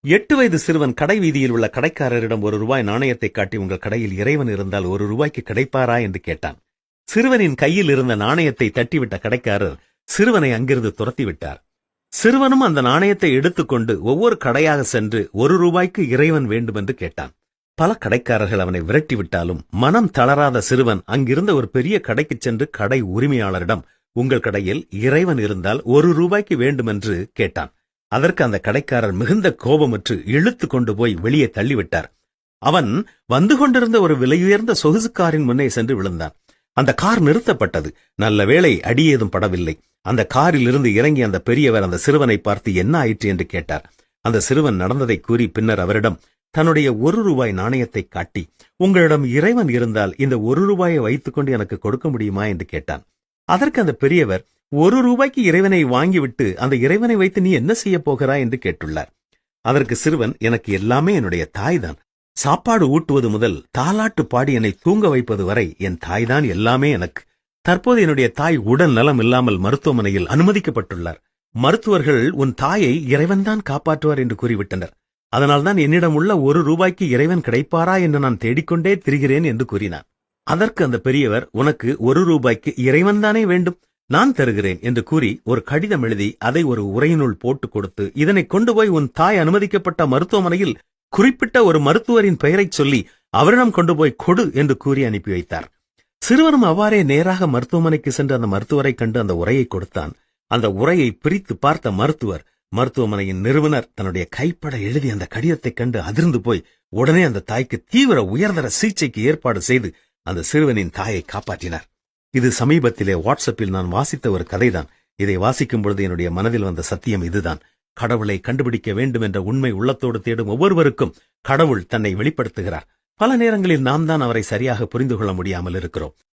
8 வயது சிறுவன் கடை வீதியில் உள்ள கடைக்காரரிடம் ₹1 நாணயத்தை காட்டி, உங்கள் கடையில் இறைவன் இருந்தால் ₹1 கிடைப்பாரா என்று கேட்டான். சிறுவனின் கையில் இருந்த நாணயத்தை தட்டிவிட்ட கடைக்காரர் சிறுவனை அங்கிருந்து துரத்திவிட்டார். சிறுவனும் அந்த நாணயத்தை எடுத்துக்கொண்டு ஒவ்வொரு கடையாக சென்று ₹1 இறைவன் வேண்டுமென்று கேட்டான். பல கடைக்காரர்கள் அவனை விரட்டிவிட்டாலும் மனம் தளராத சிறுவன் அங்கிருந்த ஒரு பெரிய கடைக்குச் சென்று கடை உரிமையாளரிடம், உங்கள் கடையில் இறைவன் இருந்தால் ₹1 வேண்டுமென்று கேட்டான். அதற்கு அந்த கடைக்காரர் மிகுந்த கோபமுற்று இழுத்து கொண்டு போய் வெளியே தள்ளிவிட்டார். அவன் வந்து கொண்டிருந்த ஒரு விலையுயர்ந்த சொகுசு காரின் முன்னே சென்று விழுந்தான். அந்த கார் நிறுத்தப்பட்டது. நல்ல வேளை அடியேதும் படவில்லை. அந்த காரில் இருந்து இறங்கி அந்த பெரியவர் அந்த சிறுவனை பார்த்து என்ன ஆயிற்று என்று கேட்டார். அந்த சிறுவன் நடந்ததை கூறி பின்னர் அவரிடம் தன்னுடைய ₹1 நாணயத்தை காட்டி, உங்களிடம் இறைவன் இருந்தால் இந்த ₹1 வைத்துக்கொண்டு எனக்கு கொடுக்க முடியுமா என்று கேட்டான். அதற்கு அந்த பெரியவர், ₹1 இறைவனை வாங்கிவிட்டு அந்த இறைவனை வைத்து நீ என்ன செய்ய போகிறாய் என்று கேட்டுள்ளார். அதற்கு சிறுவன், எனக்கு எல்லாமே என்னுடைய தாய்தான். சாப்பாடு ஊட்டுவது முதல் தாலாட்டு பாடி என்னை தூங்க வைப்பது வரை என் தாய்தான் எல்லாமே எனக்கு. தற்போது என்னுடைய தாய் உடல் நலம் இல்லாமல் மருத்துவமனையில் அனுமதிக்கப்பட்டுள்ளார். மருத்துவர்கள் உன் தாயை இறைவன்தான் காப்பாற்றுவார் என்று கூறிவிட்டனர். அதனால்தான் என்னிடம் உள்ள ₹1 இறைவன் கிடைப்பாரா என்று நான் தேடிக்கொண்டே திரிகிறேன் என்று கூறினான். அதற்கு அந்த பெரியவர், உனக்கு ₹1 இறைவன்தானே வேண்டும், நான் தருகிறேன் என்று கூறி ஒரு கடிதம் எழுதி அதை ஒரு உரையினுள் போட்டுக் கொடுத்து, இதனை கொண்டு போய் உன் தாய் அனுமதிக்கப்பட்ட மருத்துவமனையில் குறிப்பிட்ட ஒரு மருத்துவரின் பெயரைச் சொல்லி அவரிடம் கொண்டு போய் கொடு என்று கூறி அனுப்பி வைத்தார். சிறுவனும் அவ்வாறே நேராக மருத்துவமனைக்கு சென்று அந்த மருத்துவரை கண்டு அந்த உரையை கொடுத்தான். அந்த உரையை பிரித்து பார்த்த மருத்துவமனையின் நிறுவனர் தன்னுடைய கைப்பட எழுதி அந்த கடிதத்தைக் கண்டு அதிர்ந்து போய் உடனே அந்த தாய்க்கு தீவிர உயர்தர சிகிச்சைக்கு ஏற்பாடு செய்து அந்த சிறுவனின் தாயை காப்பாற்றினார். இது சமீபத்திலே வாட்ஸ்அப்பில் நான் வாசித்த ஒரு கதைதான். இதை வாசிக்கும் பொழுது என்னுடைய மனதில் வந்த சத்தியம் இதுதான். கடவுளை கண்டுபிடிக்க வேண்டும் என்ற உண்மை உள்ளத்தோடு தேடும் ஒவ்வொருவருக்கும் கடவுள் தன்னை வெளிப்படுத்துகிறார். பல நேரங்களில் நாம் தான் அவரை சரியாக புரிந்து கொள்ள முடியாமல் இருக்கிறோம்.